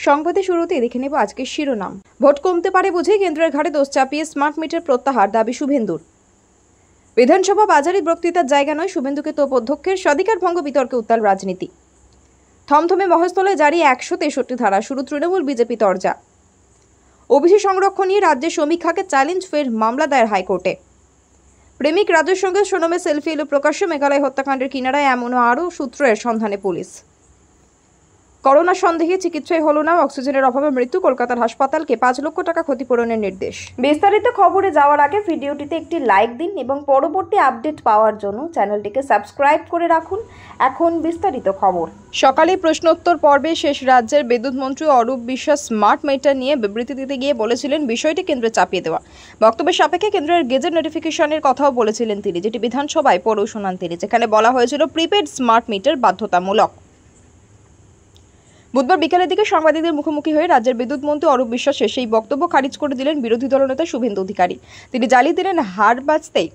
সংবাদের শুরুতে দেখে নেব আজকের শিরোনাম। ভোট কমতে পারে বুঝে কেন্দ্রের ঘাড়ে দোষ চাপিয়ে স্মার্ট মিটার প্রত্যাহার দাবি শুভেন্দুর। বিধানসভা বাজারে বক্তৃতার জায়গা নয়, শুভেন্দুকে তোপ অধ্যক্ষের স্বাধিকার ভঙ্গ বিতর্কে উত্তাল রাজনীতি। থমথমে মহেশতলায় জারি 163 ধারা, শুরু তৃণমূল বিজেপি তরজা। ওবিসি সংরক্ষণ নিয়ে রাজ্যের সমীক্ষাকে চ্যালেঞ্জ, ফের মামলা দায়ের হাইকোর্টে। প্রেমিক রাজের সঙ্গে সোনমে সেলফি এলো প্রকাশ্যে, মেঘালয় হত্যাকাণ্ডের কিনারায় এমনও আরও সূত্রের সন্ধানে পুলিশ। করোনা সন্দেহে চিকিৎসায় হলো না, অক্সিজেনের অভাবে মৃত্যু, কলকাতার হাসপাতালকে 5 লক্ষ টাকা ক্ষতিপূরণের নির্দেশ। বিস্তারিত খবরে যাওয়ার আগে ভিডিওটিতে একটি লাইক দিন এবং পরবর্তী আপডেট পাওয়ার জন্য চ্যানেলটিকে সাবস্ক্রাইব করে রাখুন। এখন বিস্তারিত খবর। সকালে প্রশ্নোত্তর পর্বে শেষ রাজ্যের বিদ্যুৎ মন্ত্রী অরূপ বিশ্বাস স্মার্ট মিটার নিয়ে বিবৃতি দিতে গিয়ে বলেছিলেন বিষয়টি কেন্দ্রে চাপিয়ে দেওয়া। বক্তব্যের সাপেক্ষে কেন্দ্রের গেজেট নোটিফিকেশনের কথাও বলেছিলেন তিনি, যেটি বিধানসভায় পড়েও শোনান তিনি, যেখানে বলা হয়েছিল প্রিপেড স্মার্ট মিটার বাধ্যতামূলক। বুধবার বিকেলের দিকে সাংবাদিকদের মুখোমুখি হয়ে রাজ্যের বিদ্যুৎ মন্ত্রী অরূপ বিশ্বাস সেই বক্তব্য খারিজ করে দিলেন বিরোধী দলনেতা শুভেন্দু অধিকারী। তিনি জ্বালিয়ে দিলেন হার বাজতেই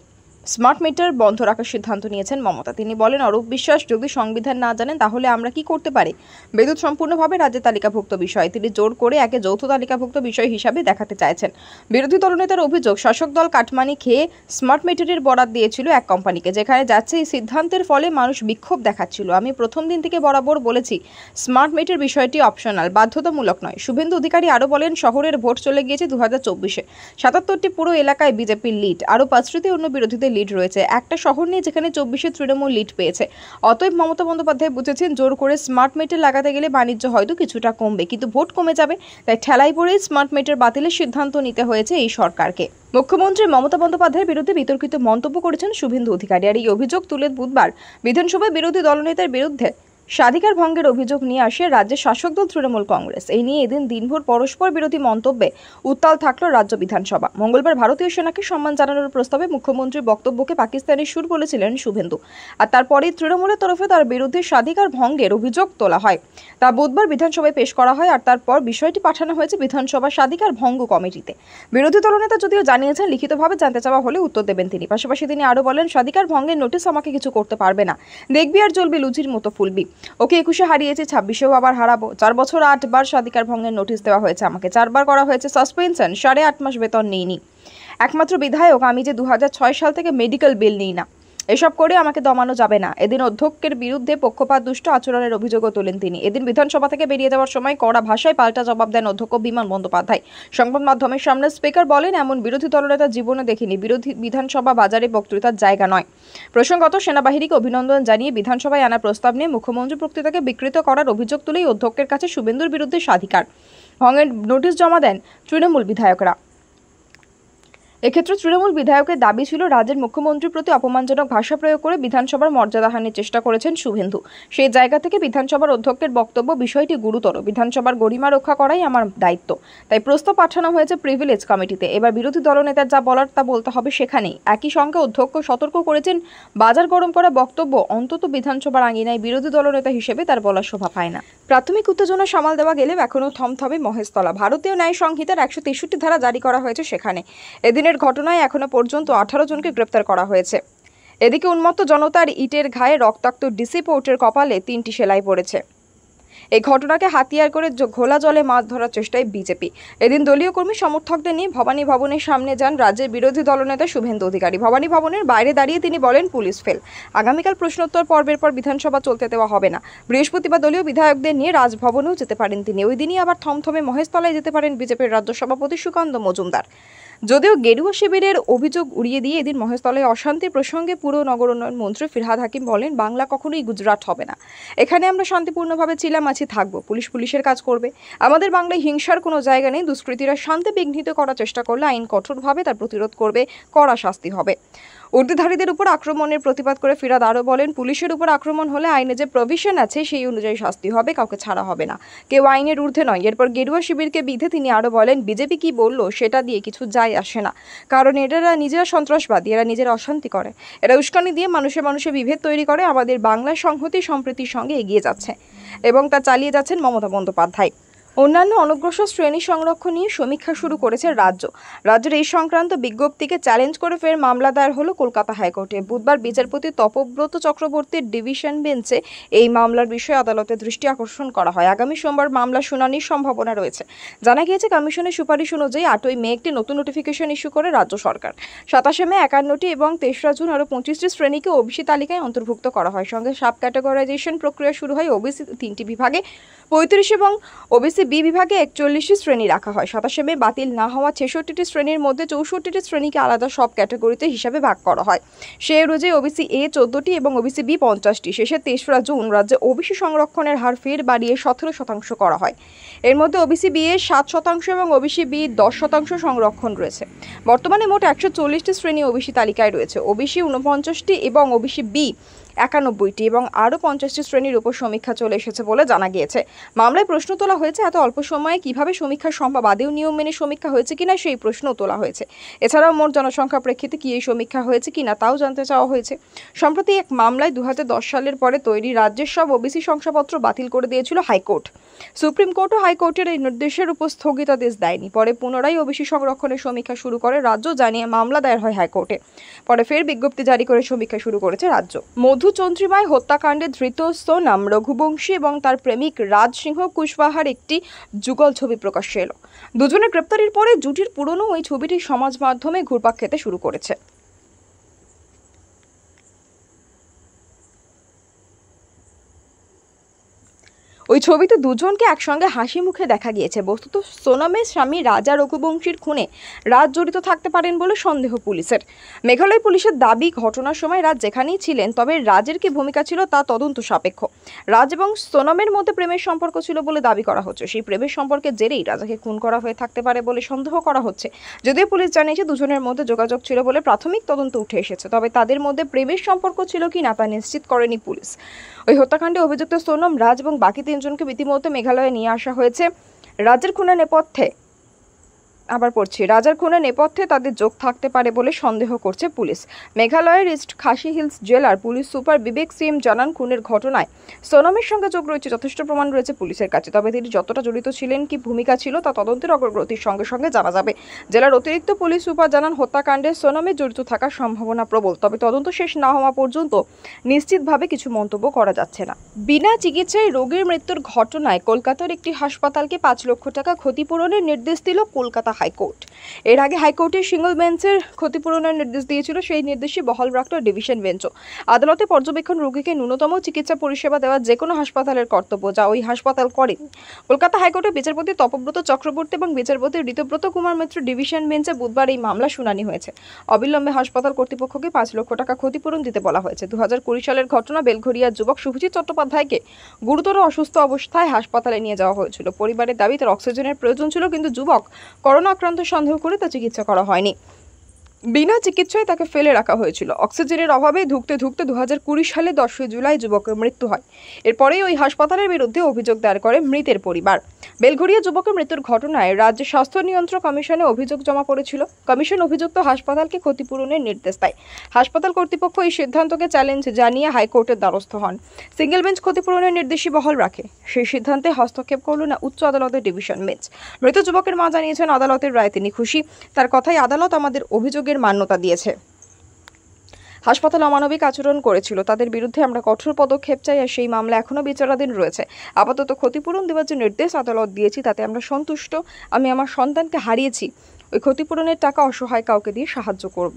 স্মার্ট মিটার বন্ধ রাখার সিদ্ধান্ত নিয়েছেন মমতা। তিনি বলেন, অরূপ বিশ্বাস যদি সংবিধান না জানেন তাহলে আমরা কি করতে পারি? বিদ্যুৎ সম্পূর্ণভাবে রাজ্যের তালিকাভুক্ত বিষয়, তিনি জোর করে একে যৌথ তালিকাভুক্ত বিষয় হিসাবে দেখাতে চাইছেন। বিরোধী দলনেতার অভিযোগ, শাসক দল কাটমানি খেয়ে স্মার্ট মিটারের বরাদ দিয়েছিল এক কোম্পানিকে, যেখানে যাচ্ছে এই সিদ্ধান্তের ফলে মানুষ বিক্ষোভ দেখাচ্ছিল। আমি প্রথম দিন থেকে বরাবর বলেছি স্মার্ট মিটার বিষয়টি অপশনাল, বাধ্যতামূলক নয়। শুভেন্দু অধিকারী আরও বলেন, শহরের ভোট চলে গিয়েছে 2024-এ, 77টি পুরো এলাকায় বিজেপির লিড, আরও 5টিতে অন্য বিরোধীদের লিড রয়েছে। একটা শহর নেই যেখানে 24-এ তৃণমূল লিড পেয়েছে। অতএব মমতা বন্দ্যোপাধ্যায় বুঝেছেন জোর করে স্মার্ট মিটার লাগাতে গেলে বাণিজ্য হয়তো কিছুটা কমবে, কিন্তু ভোট কমে যাবে। তাই ঠেলাই পড়েই স্মার্ট মিটার বাতিলের সিদ্ধান্ত নিতে হয়েছে এই সরকারকে। মুখ্যমন্ত্রী মমতা বন্দ্যোপাধ্যায়ের বিরুদ্ধে বিতর্কিত মন্তব্য করেছেন শুভেন্দু অধিকারী। আর এই অভিযোগ তুলে বুধবার বিধানসভায় বিরোধী দলনেতার বিরুদ্ধে স্বাধিকার ভঙ্গের অভিযোগ নিয়ে আসে রাজ্যের শাসক দল তৃণমূল কংগ্রেস। এই নিয়ে এদিন দিনভর পরস্পর বিরোধী মন্তব্যে উত্তাল থাকল রাজ্য বিধানসভা। মঙ্গলবার ভারতীয় সেনাকে সম্মান জানানোর প্রস্তাবে মুখ্যমন্ত্রীর বক্তব্যকে পাকিস্তানের সুর বলেছিলেন শুভেন্দু, আর তারপরেই তৃণমূলের তরফে তার বিরুদ্ধে স্বাধিকার ভঙ্গের অভিযোগ তোলা হয়। তা বুধবার বিধানসভায় পেশ করা হয়, আর তারপর বিষয়টি পাঠানো হয়েছে বিধানসভা স্বাধিকার ভঙ্গ কমিটিতে। বিরোধী দলনেতা যদিও জানিয়েছেন লিখিতভাবে জানতে চাওয়া হলে উত্তর দেবেন তিনি। পাশাপাশি তিনি আরও বলেন, স্বাধিকার ভঙ্গের নোটিশ আমাকে কিছু করতে পারবে না, দেখবি আর জ্বলবি লুচির মতো ফুলবি। ওকে 21-এ হারিয়েছে, 26-এও আবার হারাবো। 4 বছর 8 বার স্বাধিকার ভঙ্গের নোটিশ দেওয়া হয়েছে আমাকে, 4 বার করা হয়েছে সাসপেনশন, 8.5 মাস বেতন নেইনি। একমাত্র বিধায়ক আমি যে 2006 সাল থেকে মেডিকেল বিল নিই না। এসব করে আমাকে দমানো যাবে না। এদিন অধ্যক্ষের বিরুদ্ধে পক্ষপাত দুষ্ট আচরণের অভিযোগও তোলেন তিনি। এদিন বিধানসভা থেকে বেরিয়ে যাওয়ার সময় কড়া ভাষায় পাল্টা জবাব দেন অধ্যক্ষ বিমান বন্দ্যোপাধ্যায়। সংবাদ মাধ্যমের সামনে স্পিকার বলেন, এমন বিরোধী দলনেতা জীবনে দেখিনি। বিধানসভা বাজারে বক্তৃতার জায়গা নয়। প্রসঙ্গত, সেনাবাহিনীকে অভিনন্দন জানিয়ে বিধানসভায় আনা প্রস্তাব নিয়ে মুখ্যমন্ত্রী বক্তৃতাকে বিকৃত করার অভিযোগ তুলেই অধ্যক্ষের কাছে শুভেন্দুর বিরুদ্ধে স্বাধিকার ভঙ্গের নোটিশ জমা দেন তৃণমূল বিধায়করা। এক্ষেত্রে তৃণমূল বিধায়কের দাবি ছিল রাজ্যের মুখ্যমন্ত্রীর প্রতি অপমানজনক ভাষা প্রয়োগ করে বিধানসভার মর্যাদাহানির চেষ্টা করেছেন শুভেন্দু। সেই জায়গা থেকে বিধানসভার অধ্যক্ষের বক্তব্য, বিষয়টি গুরুতর, বিধানসভার গরিমা রক্ষা করাই আমার দায়িত্ব। তাই প্রস্তাব পাঠানো হয়েছে প্রিভিলেজ কমিটিতে। এবার বিরোধী দলনেতার যা বলার তা বলতে হবে সেখানেই। একই সঙ্গে অধ্যক্ষ সতর্ক করেছেন, বাজার গরম করা বক্তব্য অন্তত বিধানসভার আঙিনায় বিরোধী দলনেতা হিসেবে তার বলার শোভা পায় না। প্রাথমিক উত্তেজনা সামাল দেওয়া গেলেও এখনও থমথমে মহেশতলা। ভারতীয় ন্যায় সংহিতার 163 ধারা জারি করা হয়েছে সেখানে। এদিনের ঘটনায় এখনো পর্যন্ত 18 জনকে গ্রেপ্তার করা হয়েছে। এদিকে উন্মত্ত জনতার ইটের ঘায়ে রক্তাক্ত ডিসি পোর্টের কপালে 3টি সেলাই পড়েছে। এই ঘটনাকে হাতিয়ার করে ঘোলা জলে মাছ ধরার চেষ্টায় বিজেপি। এদিন দলীয় কর্মী সমর্থকদের নিয়ে ভবানী ভবনের সামনে যান রাজ্যের বিরোধী দলনেতা শুভেন্দু অধিকারী। ভবানী ভবনের বাইরে দাঁড়িয়ে তিনি বলেন, পুলিশ ফেল, আগামীকাল প্রশ্নোত্তর পর্বের পর বিধানসভা চলতে দেওয়া হবে না। বৃহস্পতিবার দলীয় বিধায়কদের নিয়ে রাজভবনেও যেতে পারেন তিনি। ওই দিনই আবার থমথমে মহেশতলায় যেতে পারেন বিজেপির রাজ্য সভাপতি সুকান্ত মজুমদার। যদিও গেরুয়া শিবিরের অভিযোগ উড়িয়ে দিয়ে এদিন মহেশতলায় অশান্তির প্রসঙ্গে পুর নগর উন্নয়ন মন্ত্রী ফিরহাদ হাকিম বলেন, বাংলা কখনোই গুজরাট হবে না। এখানে আমরা শান্তিপূর্ণভাবে ছিলাম, আছি, থাকবো। পুলিশ পুলিশের কাজ করবে। আমাদের বাংলায় হিংসার কোনো জায়গা নেই। দুষ্কৃতীরা শান্তি বিঘ্নিত করার চেষ্টা করলে আইন কঠোরভাবে তার প্রতিরোধ করবে, কড়া শাস্তি হবে। উর্দিধারীদের উপর আক্রমণের প্রতিবাদ করে ফিরহাদ আরও বলেন, পুলিশের উপর আক্রমণ হলে আইনে যে প্রভিশন আছে সেই অনুযায়ী শাস্তি হবে, কাউকে ছাড়া হবে না। কেউ আইনের ঊর্ধ্বে নয়। এরপর গেরুয়া শিবিরকে বিধে তিনি আরও বলেন, বিজেপি কি বললো সেটা দিয়ে কিছু যায় আসে না, কারণ এরা নিজেরা সন্ত্রাসবাদী, এরা নিজেরা অশান্তি করে, এরা উস্কানি দিয়ে মানুষে মানুষে বিভেদ তৈরি করে। আমাদের বাংলার সংহতি সম্প্রীতির সঙ্গে এগিয়ে যাচ্ছে এবং তা চালিয়ে যাচ্ছেন মমতা বন্দ্যোপাধ্যায়। অন্যান্য অনগ্রসর শ্রেণী সংরক্ষণ নিয়ে সমীক্ষা শুরু করেছে রাজ্যের এই সংক্রান্ত বিজ্ঞপ্তিকে চ্যালেঞ্জ করে ফের মামলা দায়ের হলো কলকাতা হাইকোর্টে। বুধবার বিচারপতি তপব্রত চক্রবর্তীর ডিভিশন বেঞ্চে এই মামলার বিষয়ে আদালতের দৃষ্টি আকর্ষণ করা হয়। আগামী সোমবার মামলা শুনানির সম্ভাবনা রয়েছে। জানা গিয়েছে, কমিশনের সুপারিশ অনুযায়ী 8ই মে একটি নতুন নোটিফিকেশন ইস্যু করে রাজ্য সরকার। 27 মে 51টি এবং 23 জুন আরও 25টি শ্রেণীকে ওবিসি তালিকায় অন্তর্ভুক্ত করা হয়। সঙ্গে সাব ক্যাটাগরাইজেশন প্রক্রিয়া শুরু হয়। ওবিসি 3টি বিভাগে 35 এবং ওবিসি বি বিভাগে 41টি শ্রেণী রাখা হয়। 27 মে বাতিল না হওয়া 66টি শ্রেণীর মধ্যে 64টি শ্রেণীকে আলাদা সব ক্যাটাগরিতে হিসাবে ভাগ করা হয়। সেই অনুযায়ী ওবিসি এ 14টি এবং ওবিসি বি 50টি। শেষে 23 জুন রাজ্যে ওবিসি সংরক্ষণের হার ফের বাড়িয়ে 17% করা হয়। এর মধ্যে ওবিসি বি এর 7% এবং ওবিসি বি 10% সংরক্ষণ রয়েছে। বর্তমানে মোট 140টি শ্রেণী ওবিসি তালিকায় রয়েছে। ওবিসি 49টি এবং ওবিসি বি 91টি এবং আরও 50টি শ্রেণীর উপর সমীক্ষা চলে এসেছে বলে জানা গিয়েছে। মামলায় প্রশ্ন তোলা হয়েছে, এত অল্প সময়ে কিভাবে সমীক্ষা সম্ভব? আদেও নিয়ম মেনে সমীক্ষা হয়েছে কিনা সেই প্রশ্নও তোলা হয়েছে। এছাড়াও মোট জনসংখ্যা প্রেক্ষিতে কি এই সমীক্ষা হয়েছে কিনা তাও জানতে চাওয়া হয়েছে। সম্প্রতি এক মামলায় 2010 সালের পরে তৈরি রাজ্যের সব ওবিসি শংসাপত্র বাতিল করে দিয়েছিল হাইকোর্ট। সুপ্রিম কোর্টও হাইকোর্টের এই নির্দেশের উপর স্থগিতাদেশ দেয়নি। পরে পুনরায় ওবিসি সংরক্ষণের সমীক্ষা শুরু করে রাজ্য, জানিয়ে মামলা দায়ের হয় হাইকোর্টে। পরে ফের বিজ্ঞপ্তি জারি করে সমীক্ষা শুরু করেছে রাজ্য। চন্দ্রিমায় হত্যাকাণ্ডে ধৃত সোনাম, রঘুবংশী এবং তার প্রেমিক রাজ সিংহ কুশওয়াহার একটি যুগল ছবি প্রকাশ্যে এলো। দুজনের গ্রেপ্তারির পরে জুটির পুরনো ওই ছবিটি সমাজ মাধ্যমে ঘুরপাক খেতে শুরু করেছে। ওই ছবিতে দুজনকে একসঙ্গে হাসি মুখে দেখা গিয়েছে। বস্তুত সোনামের স্বামী রাজা রঘুবংশীর খুনে রাজ জড়িত থাকতে পারেন বলে সন্দেহ পুলিশের। মেঘালয় পুলিশের দাবি, ঘটনার সময় রাজ যেখানেই ছিলেন, তবে রাজের কি ভূমিকা ছিল তা তদন্ত সাপেক্ষ। রাজ এবং সোনামের মধ্যে প্রেমের সম্পর্ক ছিল বলে দাবি করা হচ্ছে। সেই প্রেমের সম্পর্কের জেরেই রাজাকে খুন করা হয়ে থাকতে পারে বলে সন্দেহ করা হচ্ছে। যদিও পুলিশ জানিয়েছে দুজনের মধ্যে যোগাযোগ ছিল বলে প্রাথমিক তদন্ত উঠে এসেছে, তবে তাদের মধ্যে প্রেমের সম্পর্ক ছিল কিনা তা নিশ্চিত করেনি পুলিশ। ওই হত্যাকাণ্ডে অভিযুক্ত সোনম, রাজ এবং বাকি 3 জনকে ইতিমধ্যে মেঘালয়ে নিয়ে আসা হয়েছে। রাজার খুনের নেপথ্যে তাদের যোগ থাকতে পারে বলে সন্দেহ করছে পুলিশ। মেঘালয়ের ইস্ট খাসি হিলস জেলার পুলিশ সুপার বিবেক সিম জানান, খুনের ঘটনায় সোনমের সঙ্গে যোগ রয়েছে, যথেষ্ট প্রমাণ রয়েছে পুলিশের কাছে। তবে তিনি যতটা জড়িত ছিলেন, কি ভূমিকা ছিল তা তদন্তের অগ্রগতির সঙ্গে সঙ্গে জানা যাবে। জেলার অতিরিক্ত পুলিশ সুপার জানান, হত্যাকাণ্ডে সোনমের জড়িত থাকার সম্ভাবনা প্রবল, তবে তদন্ত শেষ না হওয়া পর্যন্ত নিশ্চিতভাবে কিছু মন্তব্য করা যাচ্ছে না। বিনা চিকিৎসায় রোগীর মৃত্যুর ঘটনায় কলকাতার একটি হাসপাতালকে 5 লক্ষ টাকা ক্ষতিপূরণের নির্দেশ দিল কলকাতা হাইকোর্ট। এর আগে হাইকোর্টের সিঙ্গল বেঞ্চের ক্ষতিপূরণের নির্দেশ দিয়েছিল। সেই নির্দেশই বহাল রাখল ডিভিশন বেঞ্চও। আদালতে পর্যবেক্ষণ রোগীকে ন্যূনতম চিকিৎসা পরিষেবা দেওয়া যে কোনো হাসপাতালের কর্তব্য, যা ওই হাসপাতাল করেনি। কলকাতা হাইকোর্টের বিচারপতি তপব্রত চক্রবর্তী এবং বিচারপতি ঋতব্রত কুমার মিত্র ডিভিশন বেঞ্চে বুধবার এই মামলা শুনানি হয়েছে। অবিলম্বে হাসপাতাল কর্তৃপক্ষকে 5 লক্ষ টাকা ক্ষতিপূরণ দিতে বলা হয়েছে। 2020 সালের ঘটনা। বেলঘরিয়ার যুবক শুভজিৎ চট্টোপাধ্যায়কে গুরুতর অসুস্থ অবস্থায় হাসপাতালে নিয়ে যাওয়া হয়েছিল। পরিবারের দাবি, তার অক্সিজেনের প্রয়োজন ছিল, কিন্তু যুবক করোনা আক্রান্ত সন্দেহ করে তা চিকিৎসা করা হয়নি। বিনা চিকিৎসায় তাকে ফেলে রাখা হয়েছিল। অক্সিজেনের অভাবে ধুঁকতে 2020 সালে 10 জুলাই যুবকের মৃত্যু হয়। এরপরেই ওই হাসপাতালের বিরুদ্ধে অভিযোগ দায়ের করে মৃতের পরিবার। বেলঘরিয়া যুবকের মৃত্যুর ঘটনায় রাজ্য স্বাস্থ্য নিয়ন্ত্রক কমিশনে অভিযোগ জমা পড়েছিল। কমিশন অভিযুক্ত হাসপাতালকে ক্ষতিপূরণের নির্দেশ দেয়। হাসপাতাল কর্তৃপক্ষ এই সিদ্ধান্তকে চ্যালেঞ্জ জানিয়ে হাইকোর্টের দ্বারস্থ হন। সিঙ্গেল বেঞ্চ ক্ষতিপূরণের নির্দেশই বহাল রাখে। সেই সিদ্ধান্তে হস্তক্ষেপ করল না উচ্চ আদালতের ডিভিশন বেঞ্চ। মৃত যুবকের মা জানিয়েছেন, আদালতের রায়ে তিনি খুশি। তার কথায়, আদালত আমাদের অভিযোগের মান্যতা দিয়েছে। হাসপাতাল অমানবিক আচরণ করেছিল, তাদের বিরুদ্ধে আমরা কঠোর পদক্ষেপ চাই, আর সেই মামলা এখনো বিচারাধীন রয়েছে। আপাতত ক্ষতিপূরণ দেওয়ার যে নির্দেশ আদালত দিয়েছি তাতে আমরা সন্তুষ্ট। আমি আমার সন্তানকে হারিয়েছি, ওই ক্ষতিপূরণের টাকা অসহায় কাউকে দিয়ে সাহায্য করব।